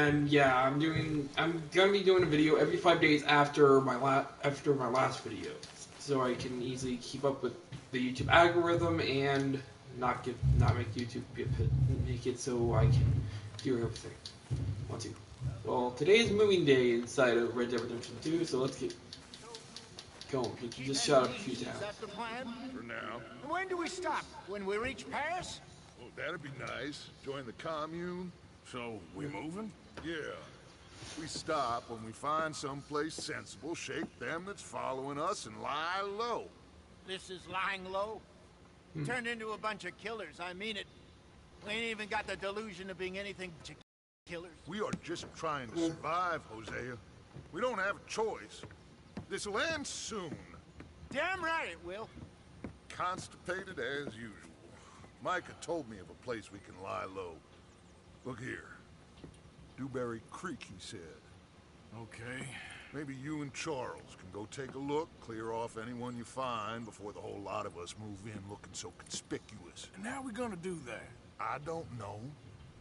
And yeah, I'm gonna be doing a video every 5 days after my last video, so I can easily keep up with the YouTube algorithm and not make YouTube make it so I can do everything. Want to. Well, today is moving day inside of Red Dead Redemption 2, so let's get going. You just shot up a few times. Is that the plan? For now. When do we stop? When we reach Paris? Oh, that'd be nice. Join the commune. So, we moving? Yeah. We stop when we find someplace sensible, shake them that's following us, and lie low. This is lying low? Turned into a bunch of killers, I mean it. We ain't even got the delusion of being anything but killers. We are just trying to survive, Hosea. We don't have a choice. This'll end soon. Damn right it will. Constipated as usual. Micah told me of a place we can lie low. Look here. Dewberry Creek, he said. Okay. Maybe you and Charles can go take a look, clear off anyone you find before the whole lot of us move in looking so conspicuous. And how we gonna do that? I don't know.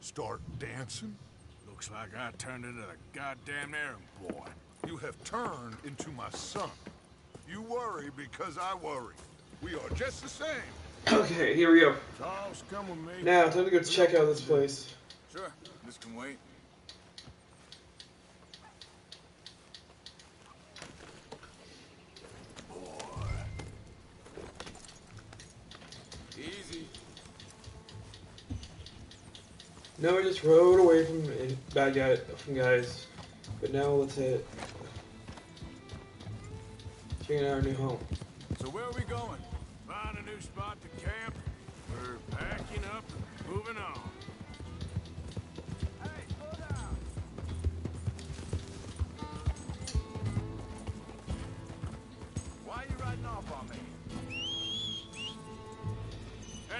Start dancing? Looks like I turned into the goddamn errand boy. You have turned into my son. You worry because I worry. We are just the same. Okay, here we go. Charles, come with me. Now, time to go check out this place. Sure, this can wait. Easy. No, I just rode away from guys. But now let's hit. Checking out our new home. So where are we going? Find a new spot to camp. We're packing up and moving on. Hey, slow down. Why are you riding off on me?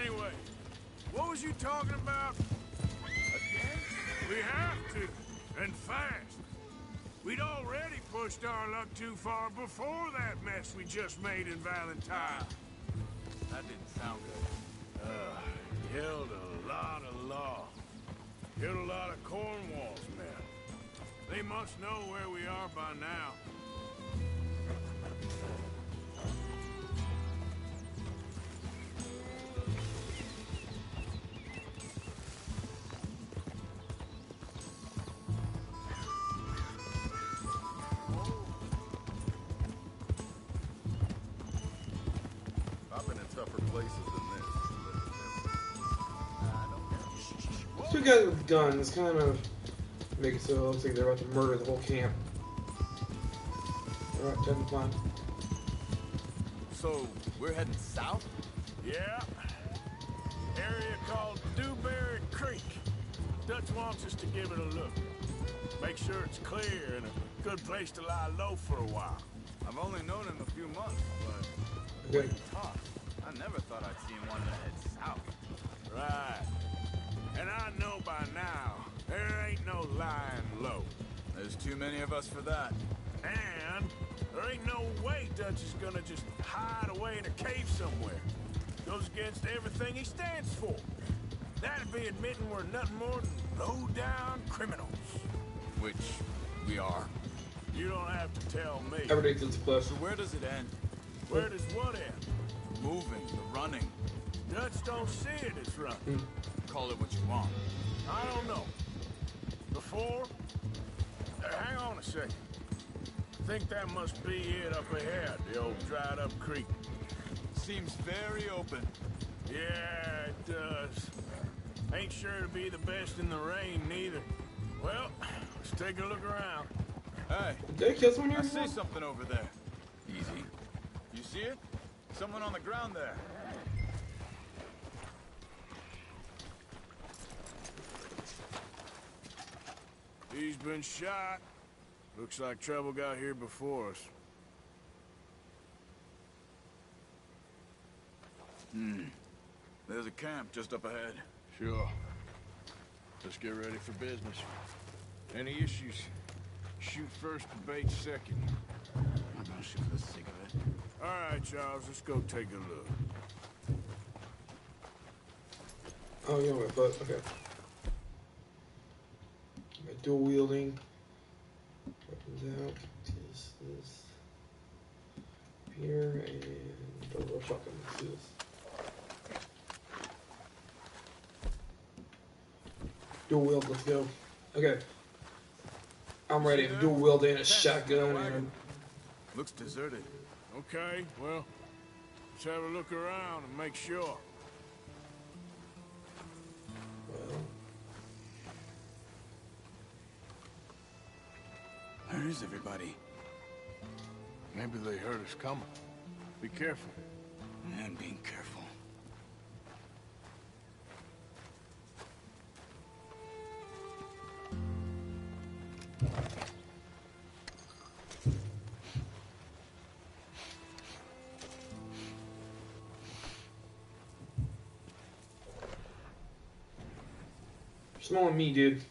Anyway, what was you talking about? Again? We have to, and fast. We'd already pushed our luck too far before that mess we just made in Valentine. That didn't sound good. Killed a lot of law. Killed a lot of Cornwall's men. They must know where we are by now. I've been in tougher places than this. Two guys with guns kind of make it so it looks like they're about to murder the whole camp. Alright, time to find. So, we're heading south? Yeah. Area called Dewberry Creek. Dutch wants us to give it a look. Make sure it's clear and a good place to lie low for a while. I've only known him a few months, but Okay. he talks. I never thought I'd see him want to head south. Right. And I know by now, there ain't no lying low. There's too many of us for that. And there ain't no way Dutch is gonna just hide away in a cave somewhere. Goes against everything he stands for. That'd be admitting we're nothing more than low-down criminals. Which we are. You don't have to tell me. Everybody gets a cliff. So where does it end? Where does what end? Moving, the running. Dutch don't see it as running. Call it what you want. I don't know. Before? Hang on a second. Think that must be it up ahead, the old dried-up creek. Seems very open. Yeah, it does. Ain't sure to be the best in the rain, neither. Well, let's take a look around. Hey, Did I kill someone here I see before? something over there. Easy. You see it? Someone on the ground there. He's been shot. Looks like trouble got here before us. There's a camp just up ahead. Sure. Let's get ready for business. Any issues? Shoot first, debate second. I'm not gonna shoot for the sake of it. All right, Charles, let's go take a look. Oh, you know my foot. Okay. dual wielding. Weapons out. This. Here and double shotgun. Let's do this. Dual wield, let's go. Okay. I'm ready. I'm dual wielding a shotgun and Looks deserted. Okay, well, let's have a look around and make sure. well, Where is everybody? Maybe they heard us coming. Be careful. Man, being careful. smelling me, dude.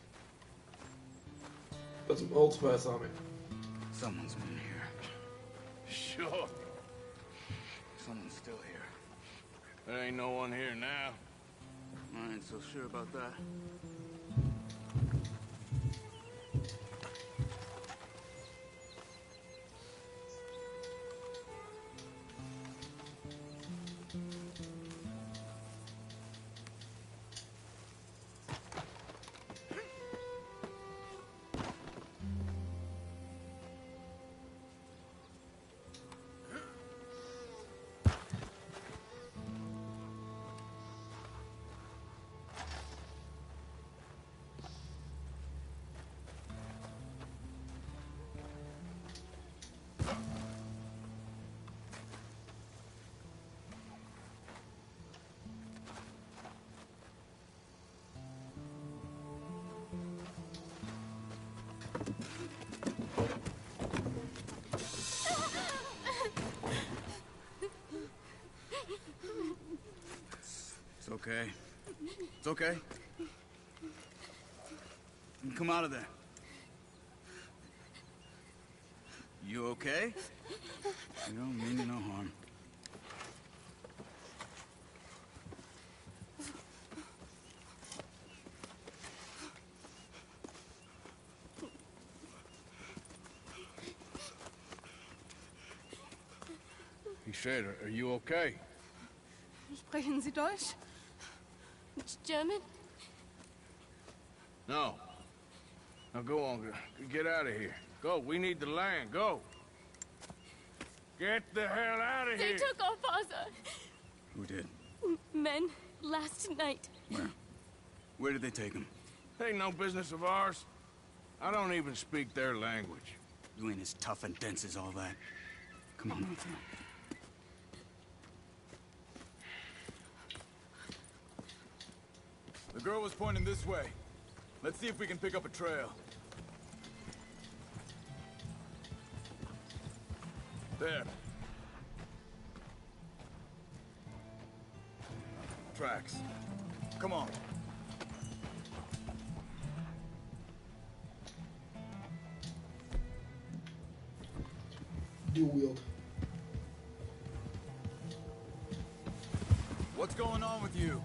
Put some Old Spice on me. Someone's been here. Sure. Someone's still here. There ain't no one here now. I ain't so sure about that. It's okay. It's okay. You come out of there. You okay? You don't mean you no harm. He said, are you okay? Sprechen Sie Deutsch? German? No. Now go on, get out of here. Go, we need the land, go. Get the hell out of They here. took our father. Who did? Men, last night. Where? Where did they take him? Ain't no business of ours. I don't even speak their language. You ain't as tough and dense as all that. Come on, Arthur. The girl was pointing this way. Let's see if we can pick up a trail. There. Tracks. Come on. Dual wield. What's going on with you?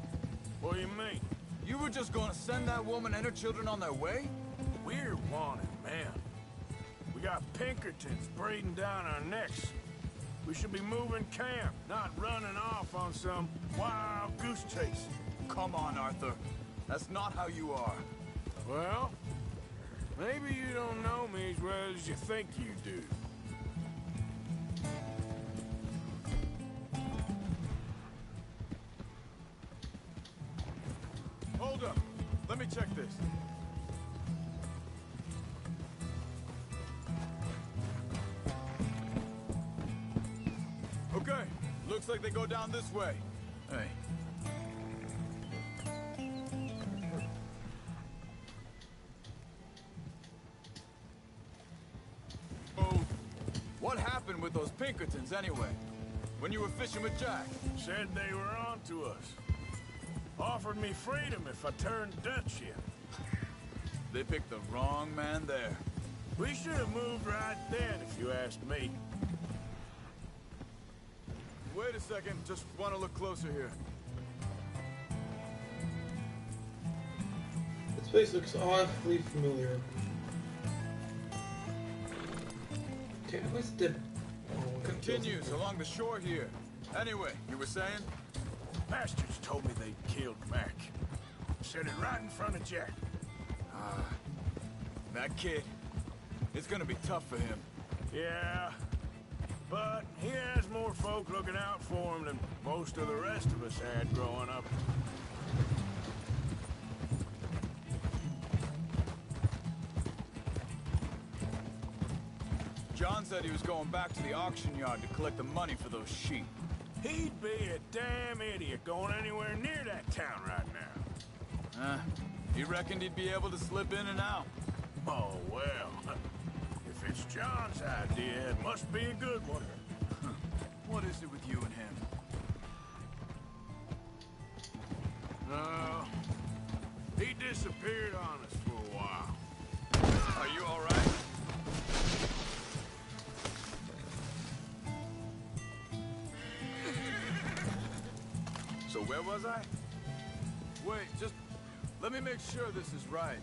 What do you mean? You were just gonna send that woman and her children on their way? We're wanted, man. We got Pinkertons breathing down our necks. We should be moving camp, not running off on some wild goose chase. Come on, Arthur. That's not how you are. Well, maybe you don't know me as well as you think you do. Hold up. Let me check this. Okay. Looks like they go down this way. Hey. Oh, what happened with those Pinkertons anyway? When you were fishing with Jack? Said they were on to us. Offered me freedom if I turned Dutch in. They picked the wrong man there. We should have moved right then, if you ask me. Wait a second, just want to look closer here. It's place looks awfully familiar. Damn, what's the... Continues along the shore here. Anyway, you were saying? Bastards told me they killed Mac. Said it right in front of Jack. That kid. It's gonna be tough for him. Yeah, but he has more folk looking out for him than most of the rest of us had growing up. John said he was going back to the auction yard to collect the money for those sheep. He'd be a damn idiot going anywhere near that town right now. He reckoned he'd be able to slip in and out. Oh, well. If it's John's idea, it must be a good one. What is it with you and him? No. He disappeared on us for a while. Are you all right? So where was I? Wait, just let me make sure this is right.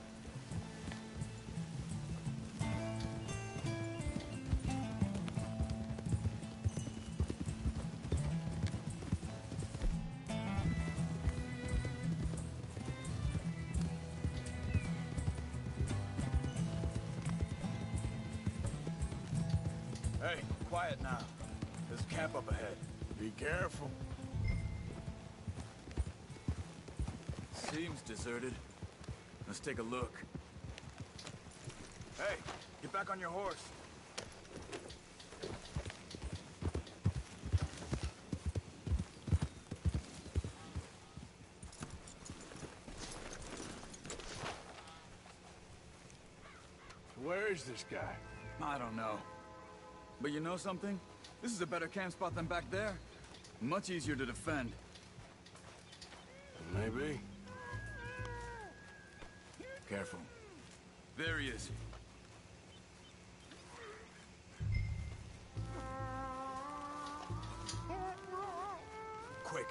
Hey, quiet now. There's a camp up ahead. Be careful. Seems deserted. Let's take a look. Hey, get back on your horse. Where is this guy? I don't know. But you know something? This is a better camp spot than back there. Much easier to defend. Maybe. Careful. There he is. Quick.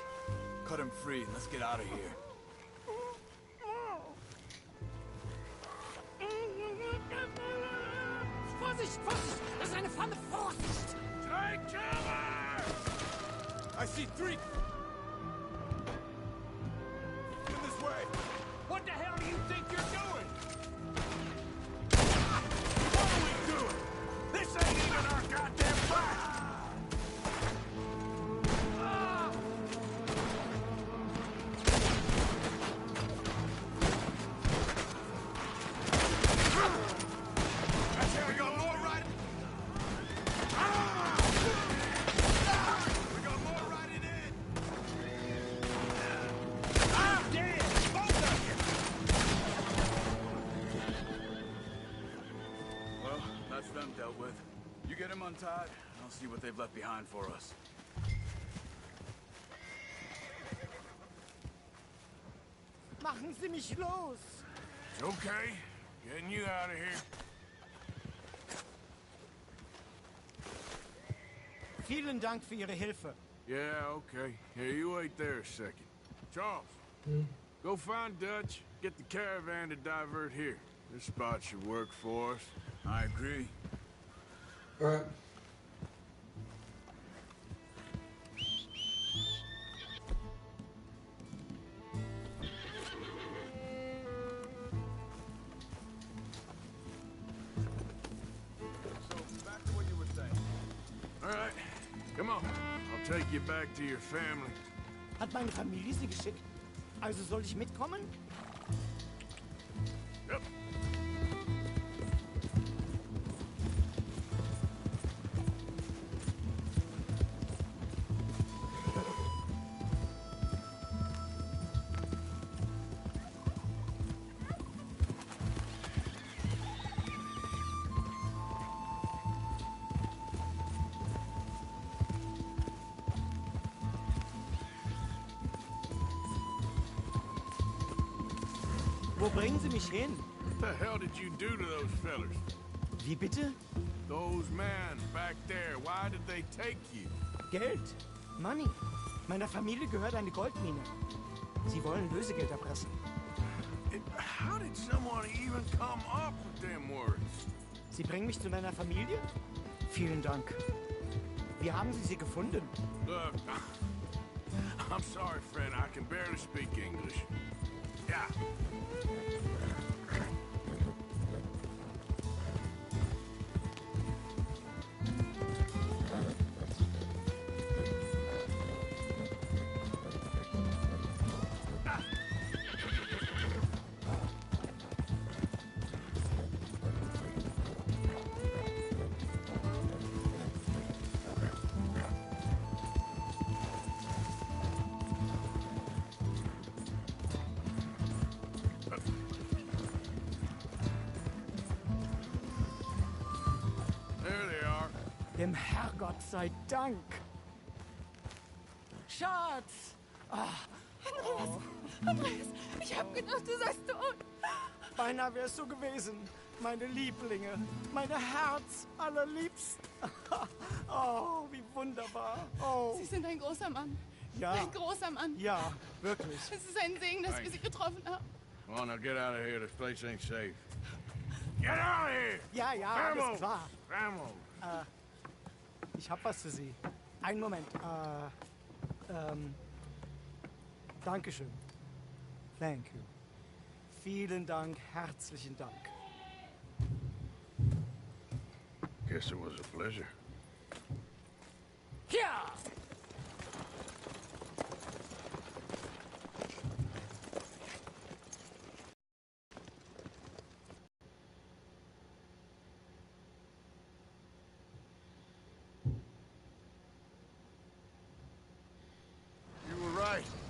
Cut him free and let's get out of here. Vorsicht, Vorsicht! Das ist eine Pfanne! Vorsicht! Take cover! I see three! In this way! What the hell do you think you're doing? What are we doing? This ain't even our goddamn fight! That's how we got more riding. We got more riding in. I'm dead, both of you. Well, that's them dealt with. You get him untied, and I'll see what they've left behind for us. Machen Sie mich los! It's okay. Getting you out of here. Vielen Dank für Ihre Hilfe. Yeah, okay. Here, you wait there a second. Charles, go find Dutch. Get the caravan to divert here. This spot should work for us. I agree. Alright. So, back to what you were saying. All right, come on. I'll take you back to your family. Hat meine Familie Sie geschickt? Also soll ich mitkommen? Yep. Wo bringen Sie mich hin? What the hell did you do to those fellers? Wie bitte? Those men back there, why did they take you? Geld. Money. Meiner Familie gehört eine Goldmine. Sie wollen Lösegeld erpressen. How did someone even come up with them words? Sie bringen mich zu meiner Familie? Vielen Dank. Wie haben Sie sie gefunden? Look, I'm sorry, friend. I can barely speak English. Yeah. Dem Herrgott sei Dank. Schatz! Andreas, ich hab gedacht, du seist tot. Beinahe wär's so gewesen. Meine Lieblinge, meine Herz allerliebsten. Oh, wie wunderbar. Oh. Sie sind ein großer Mann. Ja. Ein großer Mann. Ja, wirklich. Es ist ein Segen, dass wir Sie getroffen haben. Come on, now get out of here. This place ain't safe. Get out of here! Ja, ja, alles klar. Vamos! Ich hab was für Sie. Einen Moment. Dankeschön. Thank you. Vielen Dank, herzlichen Dank. Guess it was a pleasure. Ja!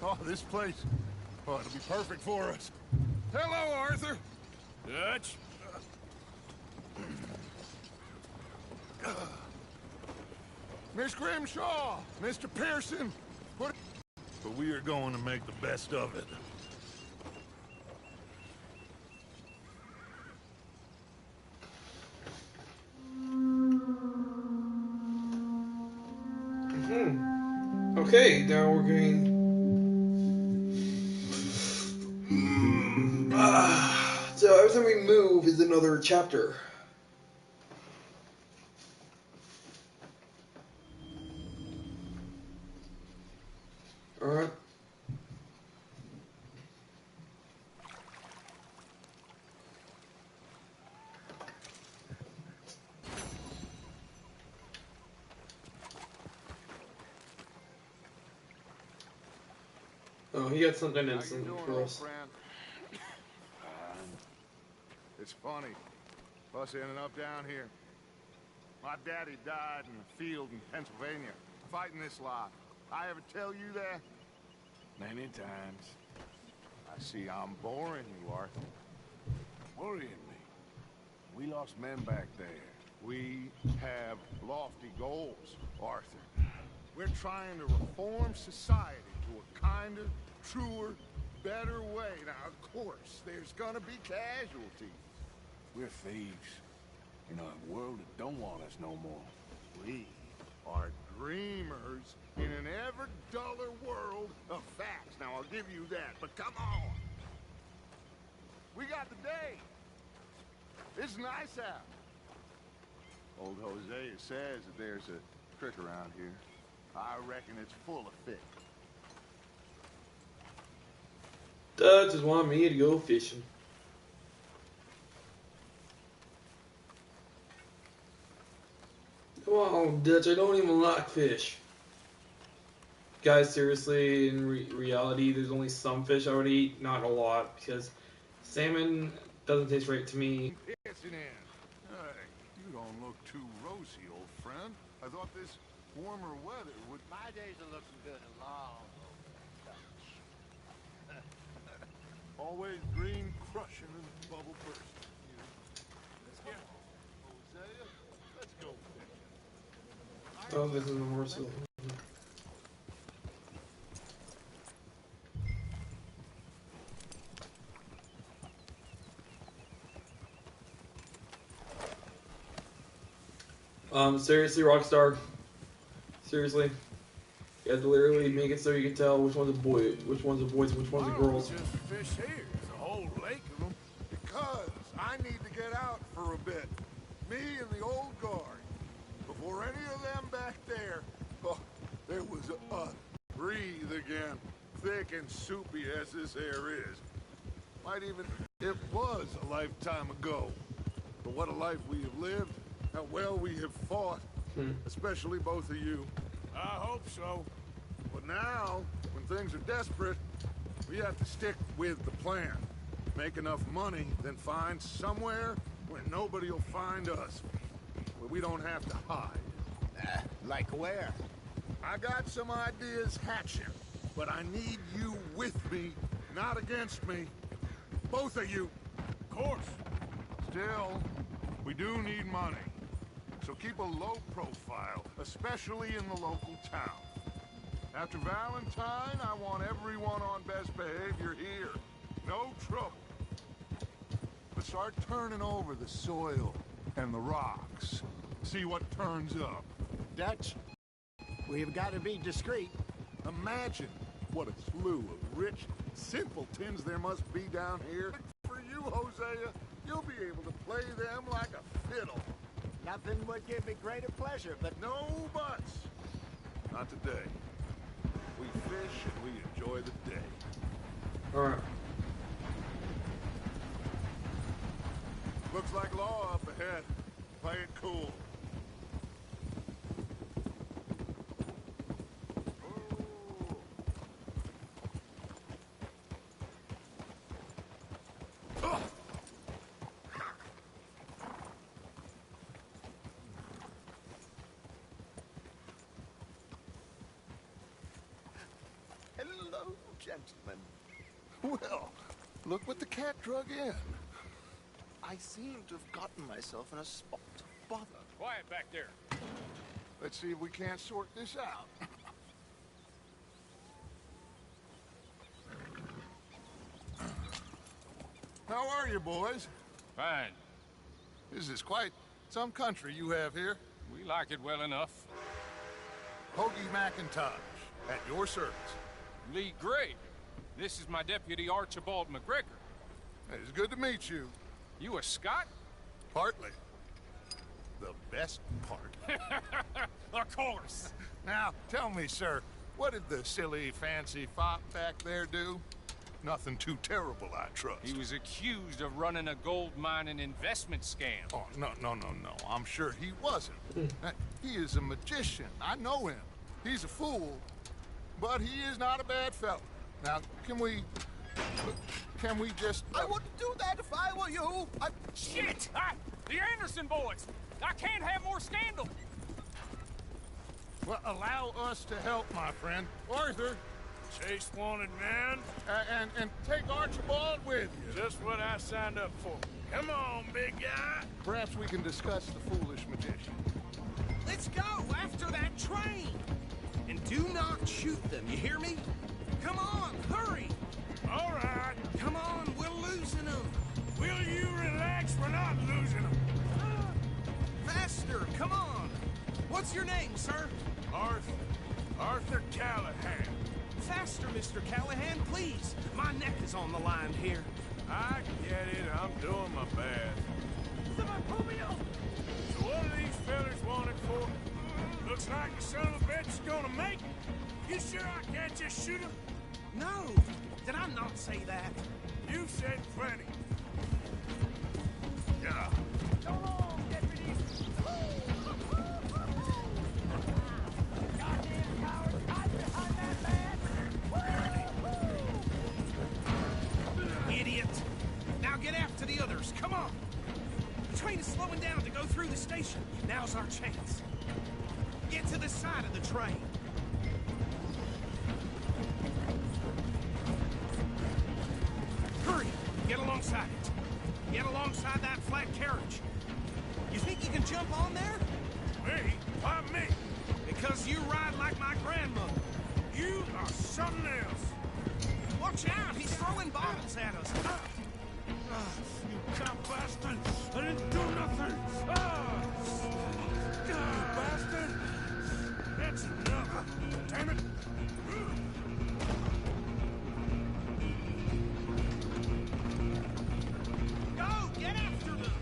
Oh, this place. Oh, it'll be perfect for us. Hello, Arthur. Dutch? Miss Grimshaw, Mr. Pearson. But we are going to make the best of it. Okay, now we're going. So every time we move is another chapter. Alright. Oh, he got something instant for us. It's funny, us ending up down here. My daddy died in the field in Pennsylvania, fighting this lot. I ever tell you that? Many times. I see I'm boring you, Arthur. Worrying me. We lost men back there. We have lofty goals, Arthur. We're trying to reform society to a kinder, truer, better way. Now, of course, there's gonna be casualties. We're thieves. In a world that don't want us no more. We are dreamers in an ever duller world of facts. Now, I'll give you that, but come on. We got the day. It's nice out. Old Hosea says that there's a creek around here. I reckon it's full of fish. Dutch just wanted me to go fishing. Come on, Dutch, I don't even like fish. Guys, seriously, in reality, there's only some fish I would eat, not a lot, because salmon doesn't taste right to me. Pissing in. Hey, you don't look too rosy, old friend. I thought this warmer weather would... My days are looking good and long. Always green crushing and bubble bursting. Let's get Hosea. Let's go fishing. Oh, this is the morsel. Seriously, Rockstar. Seriously. You have to literally make it so you can tell which one's a boy, which one's a boys, which one's a girls. Just fish here. There's a whole lake of them. for a bit. Me and the old guard. Before any of them back there, oh, there was us. Breathe again. Thick and soupy as this air is. Might even... It was a lifetime ago. But what a life we have lived. How well we have fought. Especially both of you. I hope so. But now, when things are desperate, we have to stick with the plan. Make enough money, then find somewhere where nobody will find us. Where we don't have to hide. Like where? I got some ideas hatching, but I need you with me, not against me. Both of you. Of course. Still, we do need money. So keep a low profile, especially in the local town. After Valentine, I want everyone on best behavior here. No trouble. But start turning over the soil and the rocks. See what turns up. Dutch, we've got to be discreet. Imagine what a slew of rich simpletons there must be down here. For you, Hosea, you'll be able to play them like a fiddle. Nothing would give me greater pleasure, but No buts. Not today. We fish and we enjoy the day. Alright. Looks like law up ahead. Play it cool. hello, gentlemen. Well, look what the cat drug in. I seem to have gotten myself in a spot of bother. Quiet back there. Let's see if we can't sort this out. How are you, boys? Fine. This is quite some country you have here. We like it well enough. Hoagie McIntosh, at your service. Lee Gray. This is my deputy Archibald McGregor. It's good to meet you. You a Scot? Partly. The best part. Of course. Now, tell me, sir, what did the silly, fancy fop back there do? Nothing too terrible, I trust. He was accused of running a gold mining investment scam. Oh, no. I'm sure he wasn't. He is a magician. I know him. He's a fool, but he is not a bad fellow. Now, can we just... I wouldn't do that if I were you. Shit! The Anderson boys! I can't have more scandal! Well, allow us to help, my friend. Arthur, Chase wanted man. and take Archibald with you. Just what I signed up for. Come on, big guy. Perhaps we can discuss the foolish magician. Let's go after that train! And do not shoot them, you hear me? Come on, hurry! All right. Come on, we're losing them! Will you relax? We're not losing them. Faster, come on! What's your name, sir? Arthur Callahan. Faster, Mr. Callahan, please! My neck is on the line here. I get it. I'm doing my best. So what are these fellas wanted for? Looks like the son of a bitch is gonna make it. You sure I can't just shoot him? No! Did I not say that? You said plenty. Yeah. So long, deputies. Goddamn cowards, hide behind that man. Idiot! Now get after the others, come on! The train is slowing down to go through the station. Now's our chance. Get to the side of the train. Hurry! Get alongside it. Get alongside that flat carriage. You think you can jump on there? Me? Why me? Because you ride like my grandmother. You are something else. Watch out! He's throwing bottles at us. You cop bastard! I didn't do nothing! You bastard! That's enough! Damn it! Go! Get after them!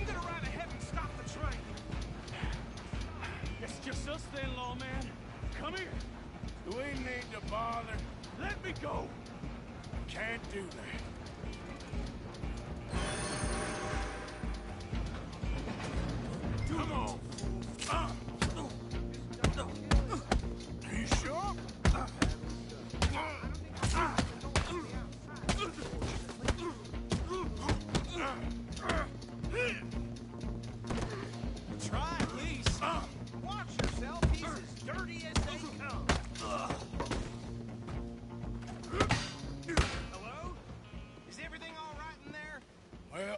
I'm gonna ride ahead and stop the train. It's just us then, lawman. Come here. Do we need to bother? Let me go. Can't do that. Come on. You sure? Try at least. Watch yourself. He's as dirty as they come. Hello? Is everything all right in there? Well,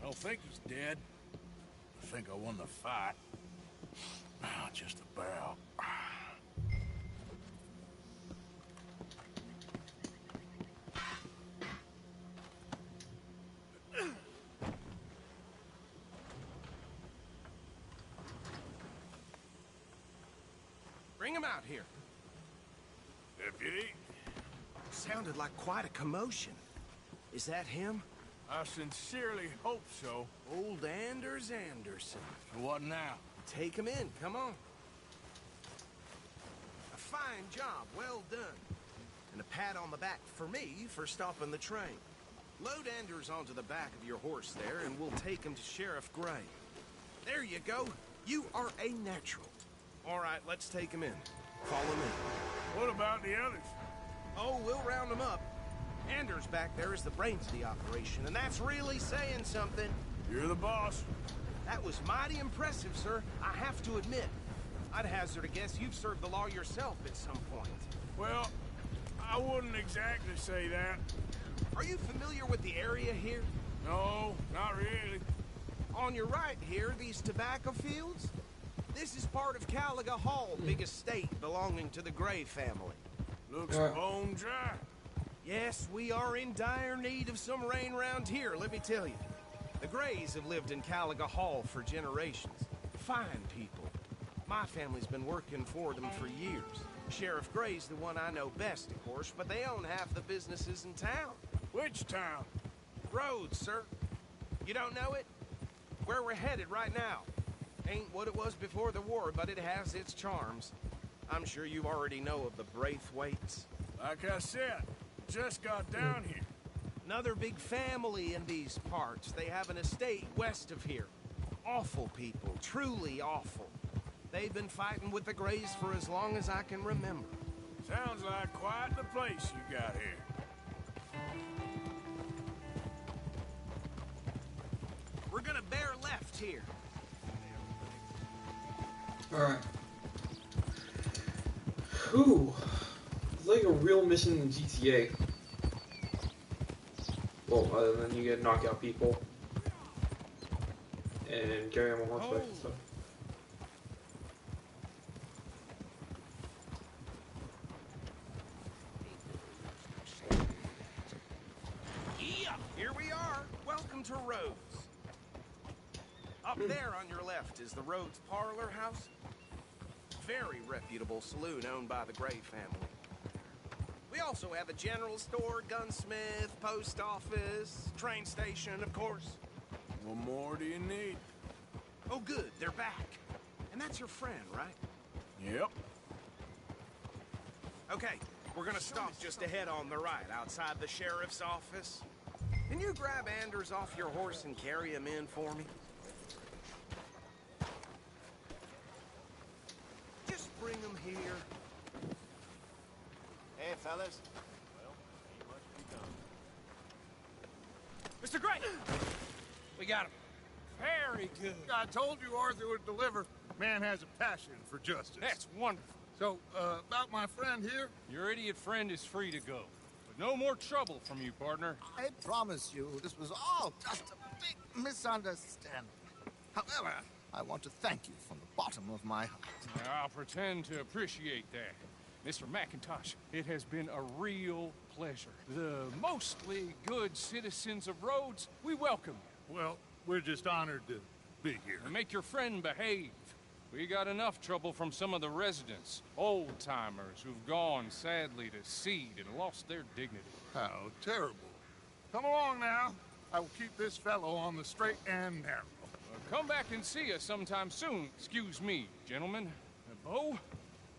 I don't think he's dead. I think I won the fight. Just about. Bring him out here. Deputy, Sounded like quite a commotion. Is that him? I sincerely hope so. Old Anders Anderson. What now? Take him in, come on. A fine job, well done. And a pat on the back for me for stopping the train. Load Anders onto the back of your horse there, and we'll take him to Sheriff Gray. There you go. You are a natural. All right, let's take him in. Follow me. What about the others? Oh, we'll round them up. Anders back there is the brains of the operation, and that's really saying something. You're the boss. That was mighty impressive, sir. I have to admit. I'd hazard a guess you've served the law yourself at some point. Well, I wouldn't exactly say that. Are you familiar with the area here? No, not really. On your right here, these tobacco fields? This is part of Caliga Hall, big estate belonging to the Gray family. Looks bone dry. Yes, we are in dire need of some rain round here, let me tell you. The Grays have lived in Caliga Hall for generations. Fine people. My family's been working for them for years. Sheriff Gray's the one I know best, of course, but they own half the businesses in town. Which town? Rhodes, sir. You don't know it? Where we're headed right now. Ain't what it was before the war, but it has its charms. I'm sure you already know of the Braithwaites. Like I said, just got down here. Another big family in these parts. They have an estate west of here. Awful people, truly awful. They've been fighting with the Grays for as long as I can remember. Sounds like quite the place you got here. We're gonna bear left here. Alright. Whew. It's like a real mission in GTA. Well, other than you get to knock out people. And carry them on horseback and stuff. Here we are. Welcome to Rhodes. Up there on your left is the Rhodes Parlor House. Very reputable saloon owned by the Gray family. We also have a general store, gunsmith, post office, train station, of course. What more do you need? Oh, good. They're back. And that's your friend, right? Yep. Okay, we're gonna stop just ahead on the right, outside the sheriff's office. Can you grab Anders off your horse and carry him in for me? Just bring him here. Hey, fellas. Mr. Gray! We got him. Very good. I told you Arthur would deliver. Man has a passion for justice. That's wonderful. So, about my friend here? Your idiot friend is free to go. But no more trouble from you, partner. I promise you, this was all just a big misunderstanding. However, I want to thank you from the bottom of my heart. I'll pretend to appreciate that. Mr. McIntosh, it has been a real pleasure. The mostly good citizens of Rhodes, we welcome you. Well, we're just honored to be here. And make your friend behave. We got enough trouble from some of the residents, old-timers who've gone, sadly, to seed and lost their dignity. How terrible. Come along now. I will keep this fellow on the straight and narrow. Come back and see us sometime soon. Excuse me, gentlemen. Bo,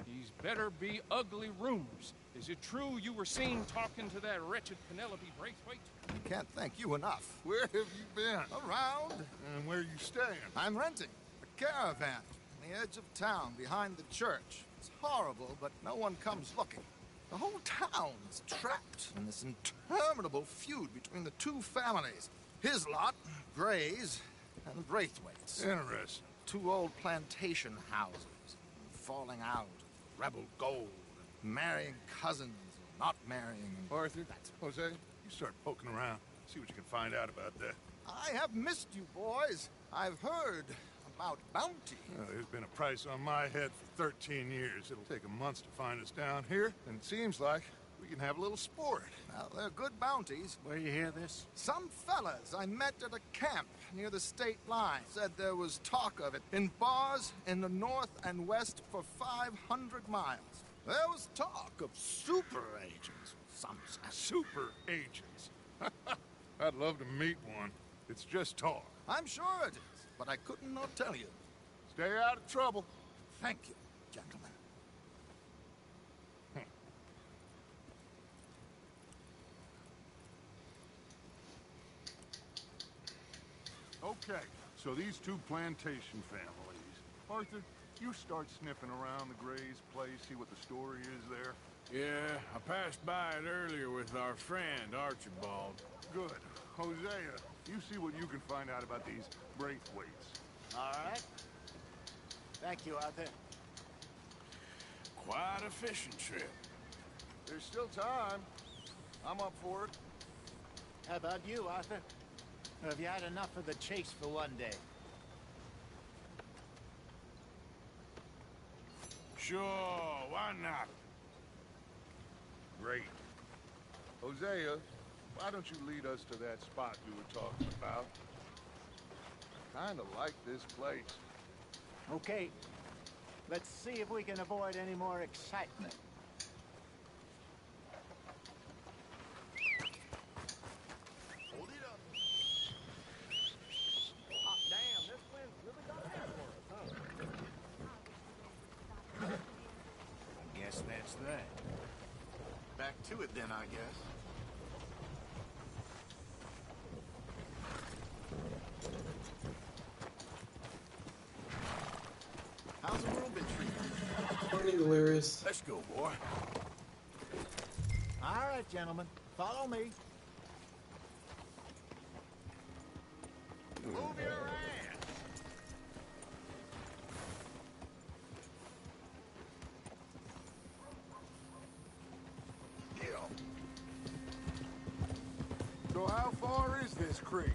these better be ugly rumors. Is it true you were seen talking to that wretched Penelope Braithwaite? I can't thank you enough. Where have you been? Around? And where are you staying? I'm renting a caravan on the edge of town behind the church. It's horrible, but no one comes looking. The whole town is trapped in this interminable feud between the two families. His lot, Gray's, and Braithwaite's. Interesting. Two old plantation houses, falling out, rebel gold, and marrying cousins, or not marrying. Arthur, Jose, you start poking around. See what you can find out about that. I have missed you, boys. I've heard about bounty. There's been a price on my head for 13 years. It'll take a month to find us down here, and it seems like we can have a little sport. Well, they're good bounties. Where you hear this? Some fellas I met at a camp near the state line said there was talk of it in bars in the north and west for 500 miles. There was talk of super agents, some said. Super agents. I'd love to meet one. It's just talk. I'm sure it is, but I couldn't not tell you. Stay out of trouble. Thank you, gentlemen. Okay, so these two plantation families. Arthur, you start sniffing around the Gray's place, see what the story is there. Yeah, I passed by it earlier with our friend, Archibald. Good. Hosea, you see what you can find out about these Braithwaites. All right. Thank you, Arthur. Quite a fishing trip. There's still time. I'm up for it. How about you, Arthur? Or have you had enough of the chase for one day? Sure, why not? Great. Hosea, why don't you lead us to that spot you were talking about? I kinda like this place. Okay. Let's see if we can avoid any more excitement. Hold it up. Oh, damn, this wind's really got ahead for us, huh? I guess that's that. Back to it then, I guess. How's the world been treating you? Morning, Delirious. Let's go, boy. All right, gentlemen. Follow me. Move your ass! So how far is this creek?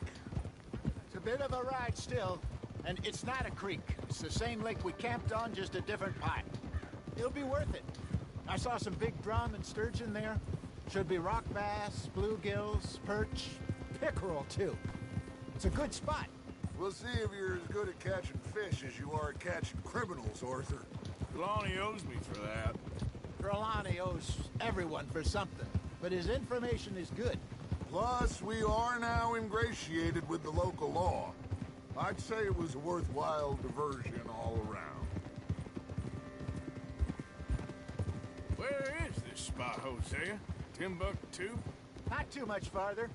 It's a bit of a ride still, and it's not a creek. It's the same lake we camped on, just a different pipe. It'll be worth it. I saw some big drum and sturgeon there. Should be rock bass, bluegills, perch, pickerel too. It's a good spot. We'll see if you're as good at catching fish as you are at catching criminals, Arthur. Trelawney owes me for that. Trelawney owes everyone for something, but his information is good. Plus, we are now ingratiated with the local law. I'd say it was a worthwhile diversion all around. Where is this spot, Hosea? Timbuktu? Not too much farther.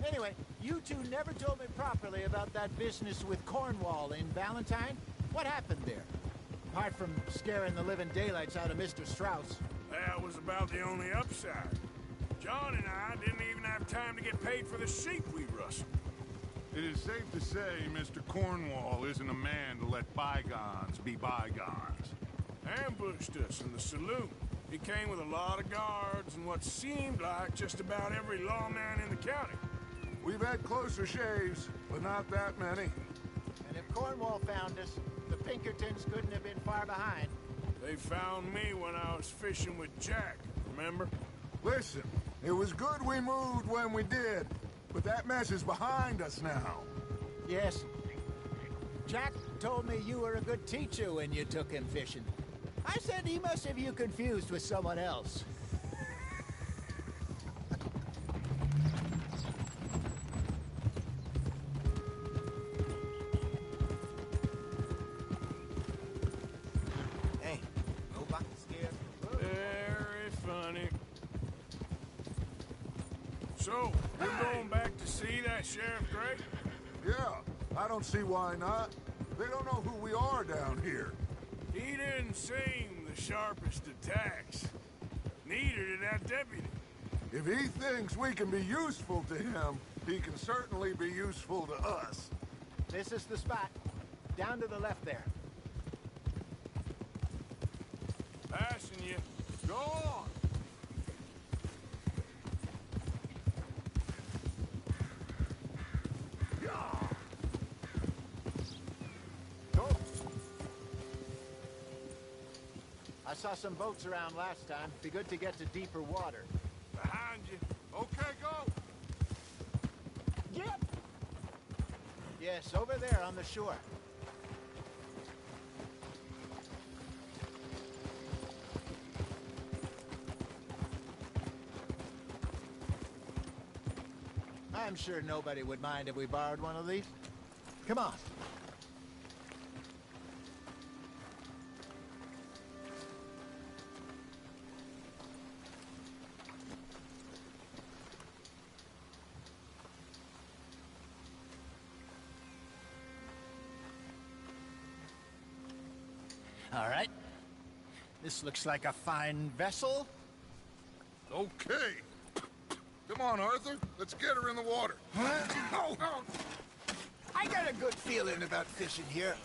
Anyway, you two never told me properly about that business with Cornwall in Valentine. What happened there? Apart from scaring the living daylights out of Mr. Strauss. That was about the only upside. John and I didn't even have time to get paid for the sheep we rustled. It is safe to say Mr. Cornwall isn't a man to let bygones be bygones. Ambushed us in the saloon. He came with a lot of guards and what seemed like just about every lawman in the county. We've had closer shaves, but not that many. And if Cornwall found us, the Pinkertons couldn't have been far behind. They found me when I was fishing with Jack, remember? Listen, it was good we moved when we did, but that mess is behind us now. Yes. Jack told me you were a good teacher when you took him fishing. I said he must have you confused with someone else. So, we're going back to see that Sheriff Gray? Yeah, I don't see why not. They don't know who we are down here. He didn't seem the sharpest of tacks. Neither did that deputy. If he thinks we can be useful to him, he can certainly be useful to us. This is the spot. Down to the left there. Passing you. Go on. Go. I saw some boats around last time. Be good to get to deeper water. Behind you. Okay, go. Get! Yes, over there on the shore. I'm sure nobody would mind if we borrowed one of these. Come on. All right. This looks like a fine vessel. Okay. Come on, Arthur. Let's get her in the water. I got a good feeling about fishing here.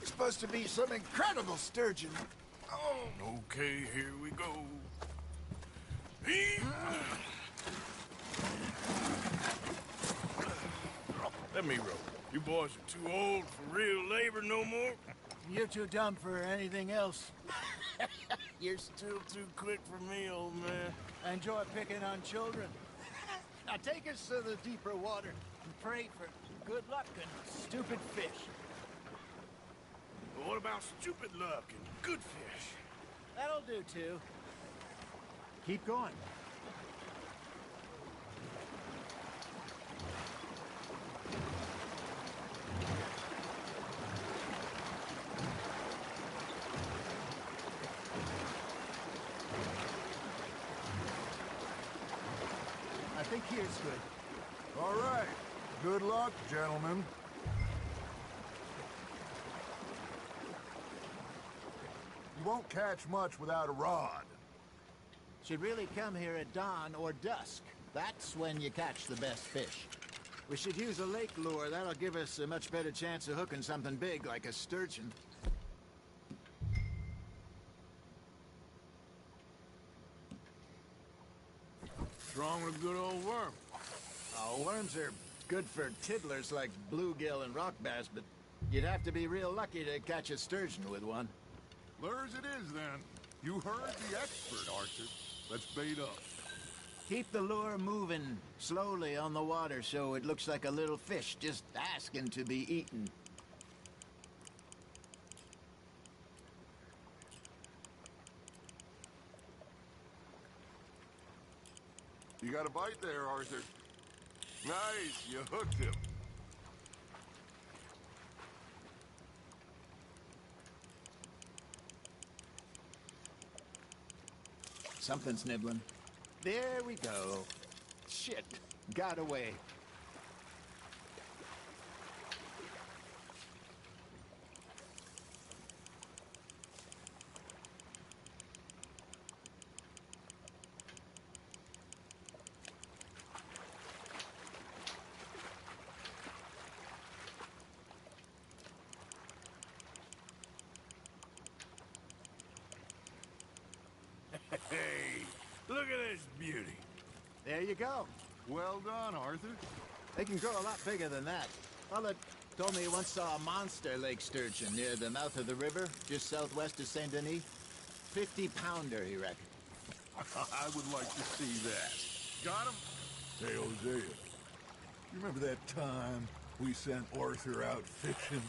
It's supposed to be some incredible sturgeon. Oh. Okay, here we go. Let me row. You boys are too old for real labor no more. You're too dumb for anything else. You're still too quick for me, old man. I enjoy picking on children. Now take us to the deeper water and pray for good luck and stupid fish. But what about stupid luck and good fish? That'll do, too. Keep going. I think here's good. All right. Good luck, gentlemen. You won't catch much without a rod. Should really come here at dawn or dusk. That's when you catch the best fish. We should use a lake lure. That'll give us a much better chance of hooking something big like a sturgeon. What's wrong with a good old worm? Oh, worms are good for tiddlers like bluegill and rock bass, but you'd have to be real lucky to catch a sturgeon with one. Lures it is, then. You heard the expert, Arthur. Let's bait up. Keep the lure moving slowly on the water so it looks like a little fish just asking to be eaten. You got a bite there, Arthur. Nice, you hooked him. Something's nibbling. There we go. Shit, got away. Hey, look at this beauty. There you go. Well done, Arthur. They can grow a lot bigger than that. Fella told me he once saw a monster lake sturgeon near the mouth of the river, just southwest of Saint Denis. 50-pounder, he reckoned. I would like to see that. Got him? Hey, Hosea. You remember that time we sent Arthur out fishing?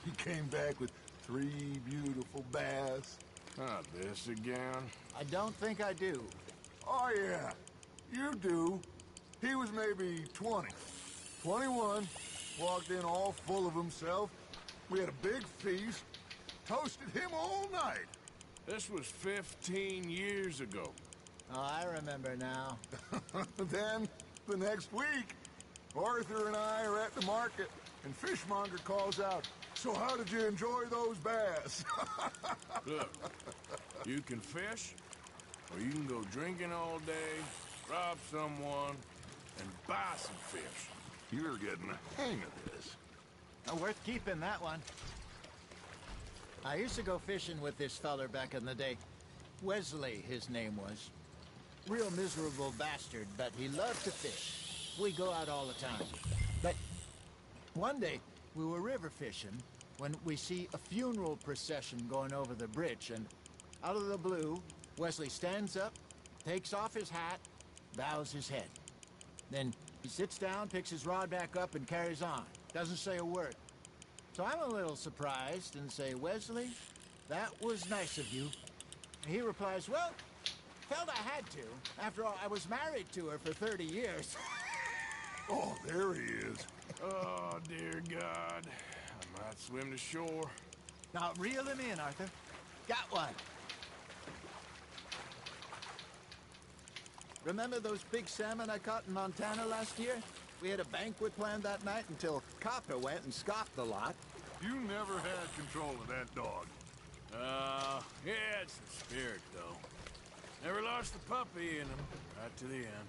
He came back with 3 beautiful bass. Not this again. I don't think I do. Oh, yeah. You do. He was maybe 20. 21. Walked in all full of himself. We had a big feast. Toasted him all night. This was 15 years ago. Oh, I remember now. Then, the next week, Arthur and I are at the market, and Fishmonger calls out, "So how did you enjoy those bass?" Look, you can fish, or you can go drinking all day, rob someone, and buy some fish. You're getting the hang of this. Worth keeping, that one. I used to go fishing with this feller back in the day. Wesley, his name was. Real miserable bastard, but he loved to fish. We go out all the time. But one day, we were river fishing when we see a funeral procession going over the bridge, and out of the blue, Wesley stands up, takes off his hat, bows his head. Then he sits down, picks his rod back up, and carries on. Doesn't say a word. So I'm a little surprised and say, "Wesley, that was nice of you." And he replies, "Well, felt I had to. After all, I was married to her for 30 years. Oh, there he is. Oh, dear God. I might swim to shore. Now, reel him in, Arthur. Got one. Remember those big salmon I caught in Montana last year? We had a banquet planned that night until Copper went and scoffed the lot. You never had control of that dog. He had some spirit, though. Never lost the puppy in him, right to the end.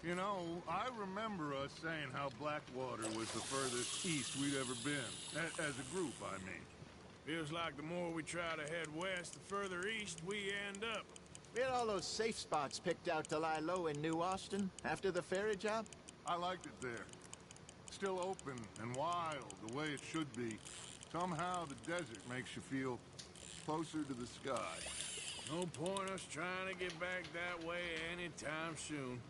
You know, I remember us saying how Blackwater was the furthest east we'd ever been. As a group, I mean. Feels like the more we try to head west, the further east we end up. We had all those safe spots picked out to lie low in New Austin after the ferry job. I liked it there. Still open and wild, the way it should be. Somehow the desert makes you feel closer to the sky. No point us trying to get back that way anytime soon.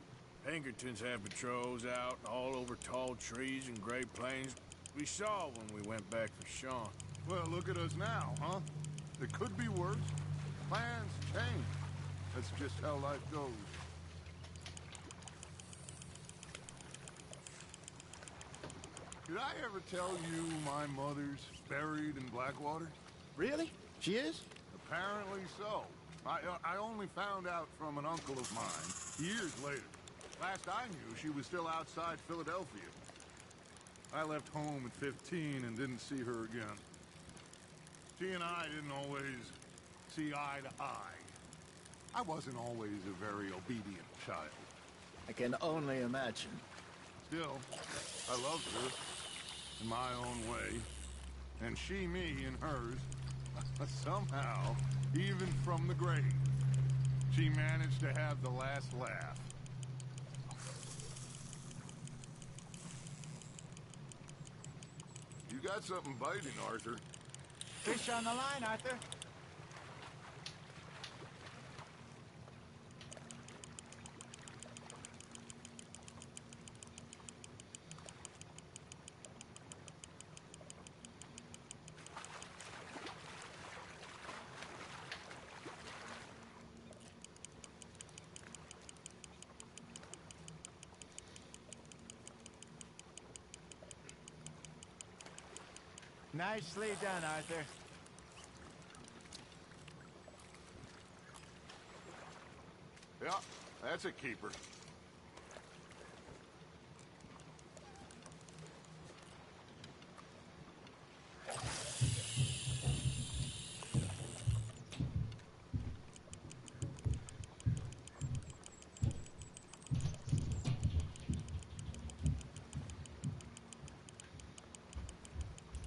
Pinkertons have patrols out all over tall trees and Great Plains. We saw when we went back for Sean. Well, look at us now, huh? It could be worse. Plans change. That's just how life goes. Did I ever tell you my mother's buried in Blackwater? Really? She is? Apparently so. I only found out from an uncle of mine years later. Last I knew, she was still outside Philadelphia. I left home at 15 and didn't see her again. She and I didn't always see eye to eye. I wasn't always a very obedient child. I can only imagine. Still, I loved her in my own way. And she me in hers. Somehow, even from the grave, she managed to have the last laugh. You got something biting, Arthur. Fish on the line, Arthur. Nicely done, Arthur. Yeah, that's a keeper.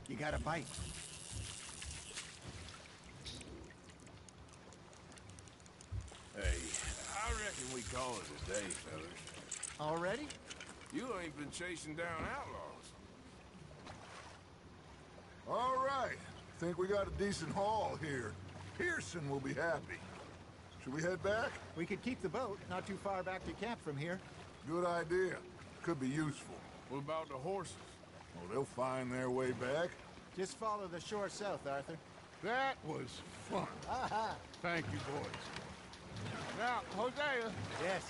You got a bite. Hey, I reckon we call it a day, fellas. Already? You ain't been chasing down outlaws. All right. Think we got a decent haul here. Pearson will be happy. Should we head back? We could keep the boat not too far back to camp from here. Good idea. Could be useful. What about the horses? Well, they'll find their way back. Just follow the shore south, Arthur. That was fun. Aha! Thank you, boys. Now, Hosea, Yes.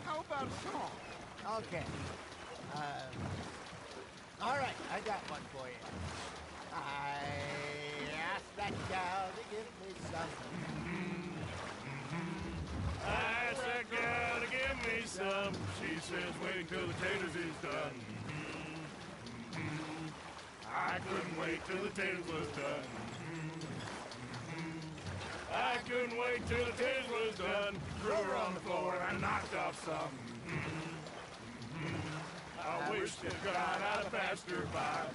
how about a song? Okay. All right, I got one for you. I asked that gal to give me something. I asked that gal to give me some. She says, wait till the taters is done. I couldn't wait till the taters was done. I couldn't wait till the taters was done. Threw her on the floor and I knocked off some. I wish to God I'd have passed her by.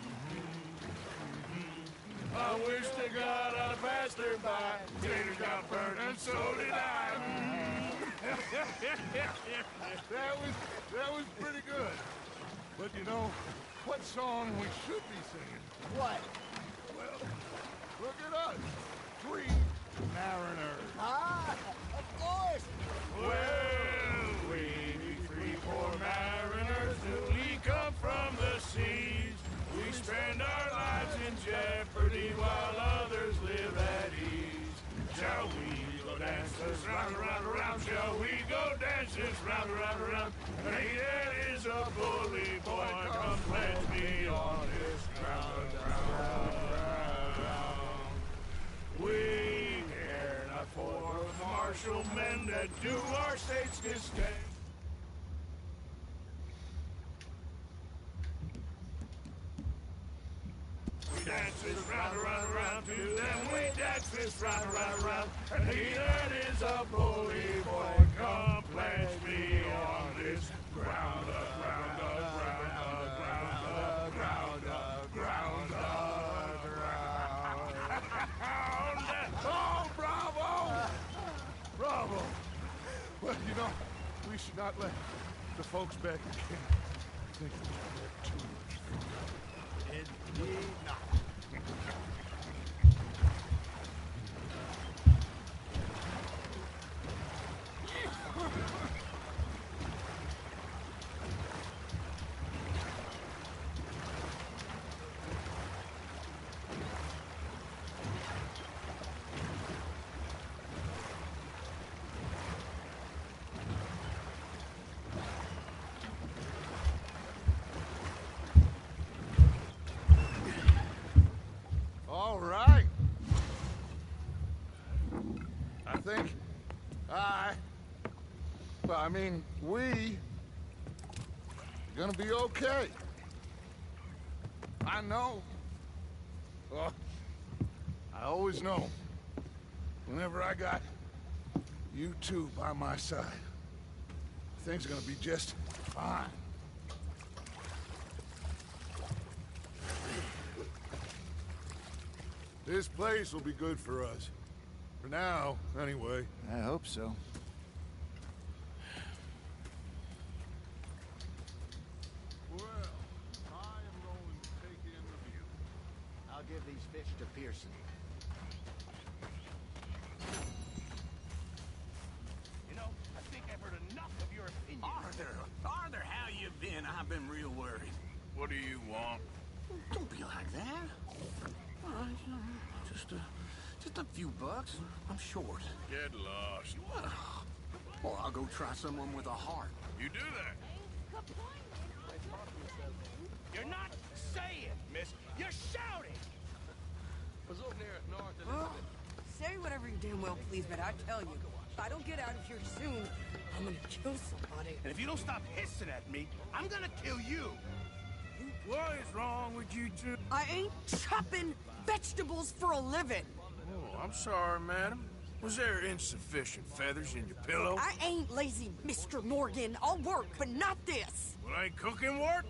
I wish to God I'd have passed her by. Taters got burned and so did I. That was pretty good. But you know, what song we should be singing? What? Well, look at us. 3 mariners. Ah, of course. Well, we be 3 poor mariners newly come from the seas. We spend our lives in jeopardy while others live at ease. Shall we go dance this round, around, around? Shall we go dance this round, around, around? Hey, that is a bully boy. Come pledge me on this ground, ground. We care not for martial men that do our state's disdain. We dance this round, around, around to them. We dance this round, around, around. And he that is a bully boy, come pledge me on this ground, ground, ground, ground, ground, ground, ground. Oh, bravo! Bravo! Well, you know, we should not let the folks back in think that we're too much fun. Indeed not. All right. I think we gonna be okay. I know. Oh, I always know. Whenever I got you two by my side, things are gonna be just fine. This place will be good for us. For now, anyway. I hope so. Well, I am going to take in the view. I'll give these fish to Pearson. You know, I think I've heard enough of your opinion. Arthur, how you been? I've been real worried. What do you want? Don't be like that. All right, you know, just a few bucks. I'm short. Get lost. Well, I'll go try someone with a heart. You do that. You're not saying, miss. You're shouting. Was over there at North and Well, say whatever you damn well please, but I tell you, if I don't get out of here soon, I'm gonna kill somebody. And if you don't stop hissing at me, I'm gonna kill you. What is wrong with you two? I ain't chopping vegetables for a living. Oh, I'm sorry, madam. Was there insufficient feathers in your pillow? I ain't lazy, Mr. Morgan. I'll work, but not this. Well, ain't cooking work?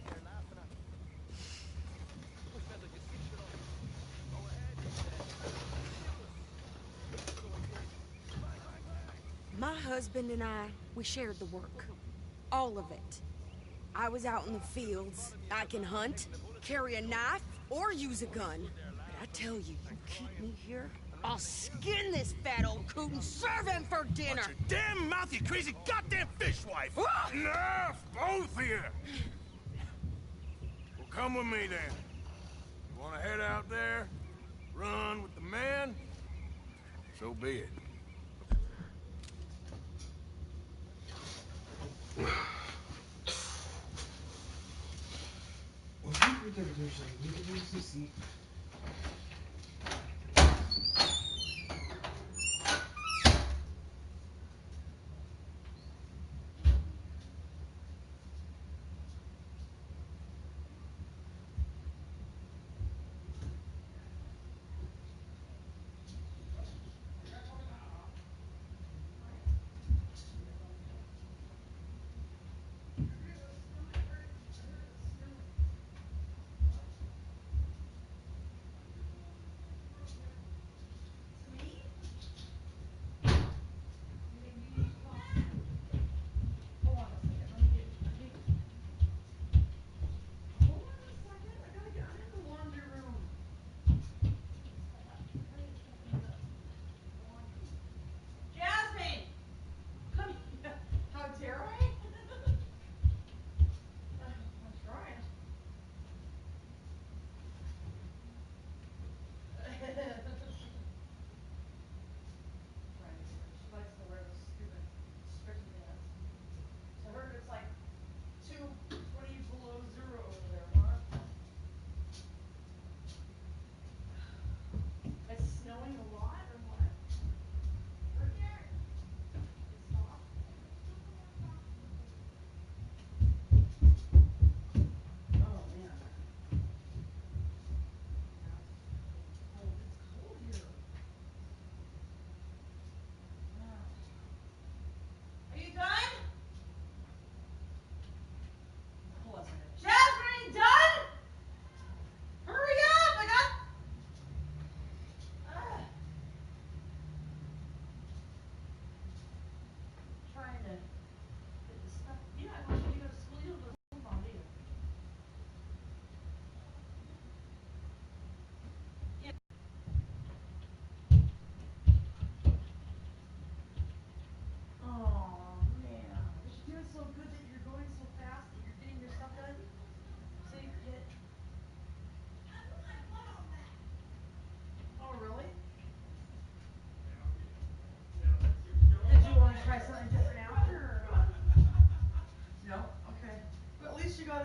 My husband and I, we shared the work. All of it. I was out in the fields. I can hunt, carry a knife, or use a gun. But I tell you, you keep me here, I'll skin this fat old coot and serve him for dinner. Watch your damn mouth, you crazy goddamn fishwife! Enough, both of you! Well, come with me then. You want to head out there, run with the men? So be it.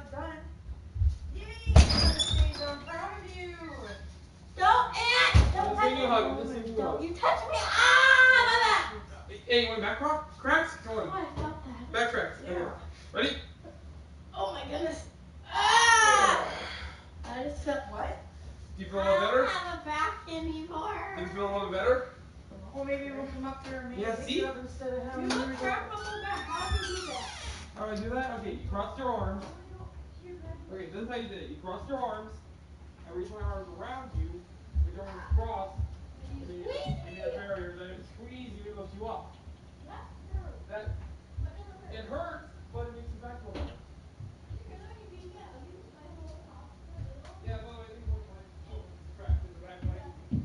it's done. Yay! James, I'm proud of you. Don't Let's touch give you a hug. Let's give you a hug. You touch me. Ah, my back. Hey, you want back cracks? Come on. Oh, I felt that. Back cracks. Yeah. Okay. Ready? Oh my goodness. Ah! I just felt what? Do you feel a little better? I don't have a back anymore. Do you feel a little better? Or maybe we'll come up there and maybe Yeah, pick see? you up instead of having you look crap my whole back. How do you do that? How do I do that? Okay, you cross your arms. Okay, this is how you did it. You cross your arms. I reach my arms around you. Reach your arms across. And then you have barrier. Then it squeeze you and lift you up. That it hurts, but it makes you back to life. Yeah, by the way, I think one of my cracked in the back leg.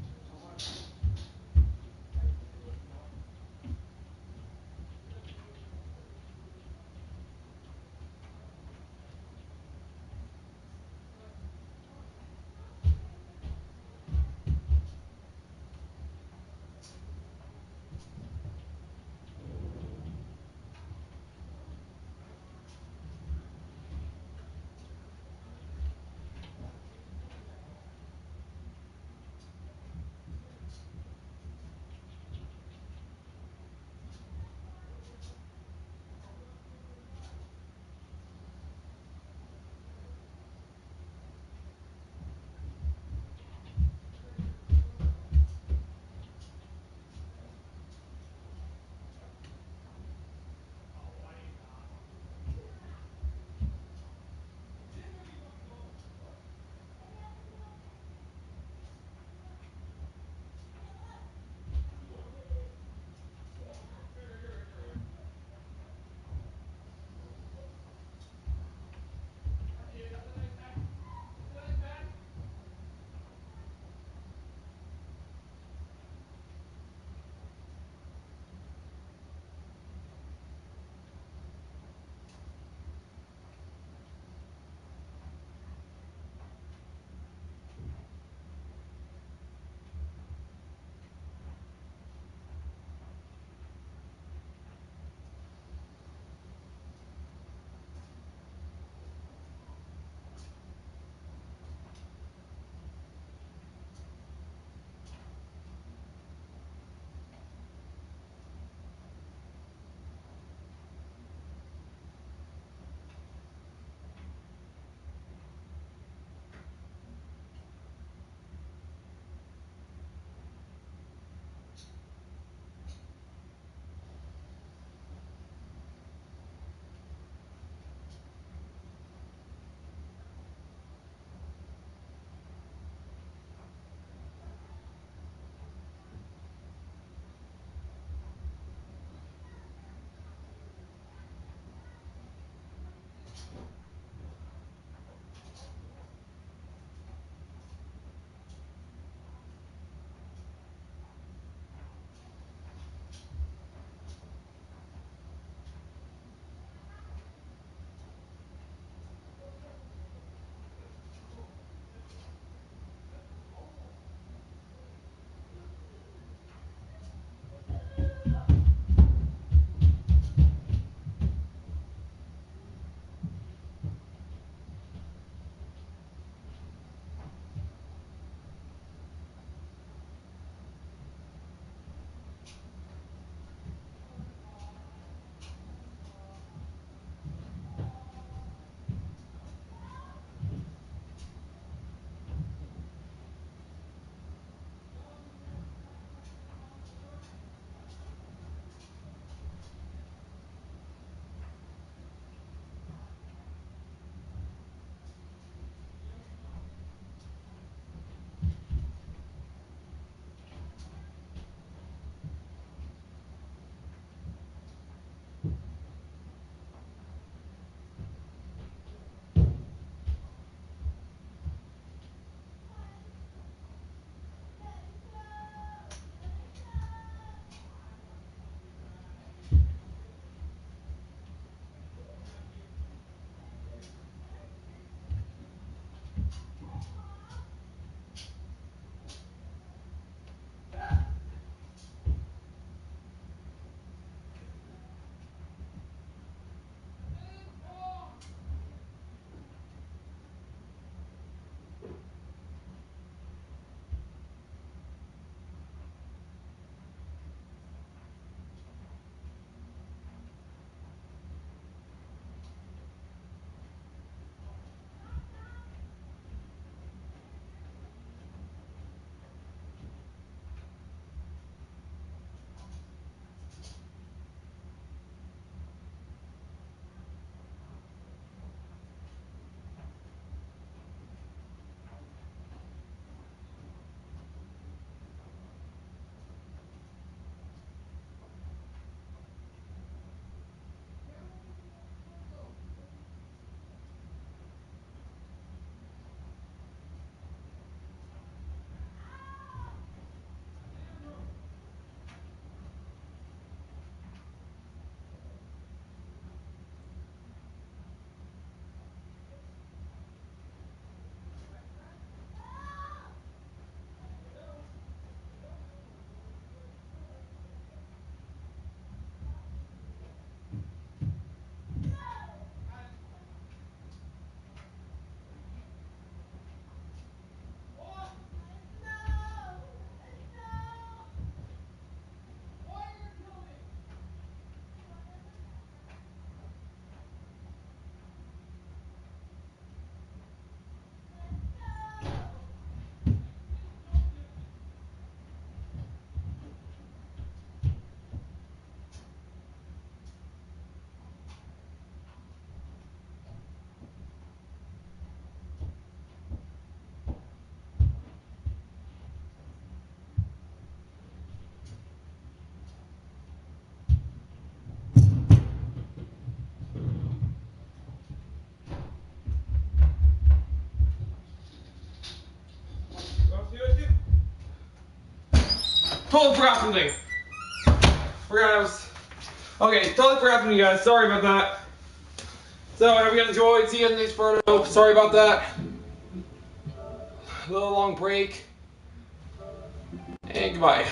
Totally forgot something. Okay, totally forgot something, you guys. Sorry about that. So, I hope you guys enjoyed. See you in the next photo. Sorry about that. A little long break. And goodbye.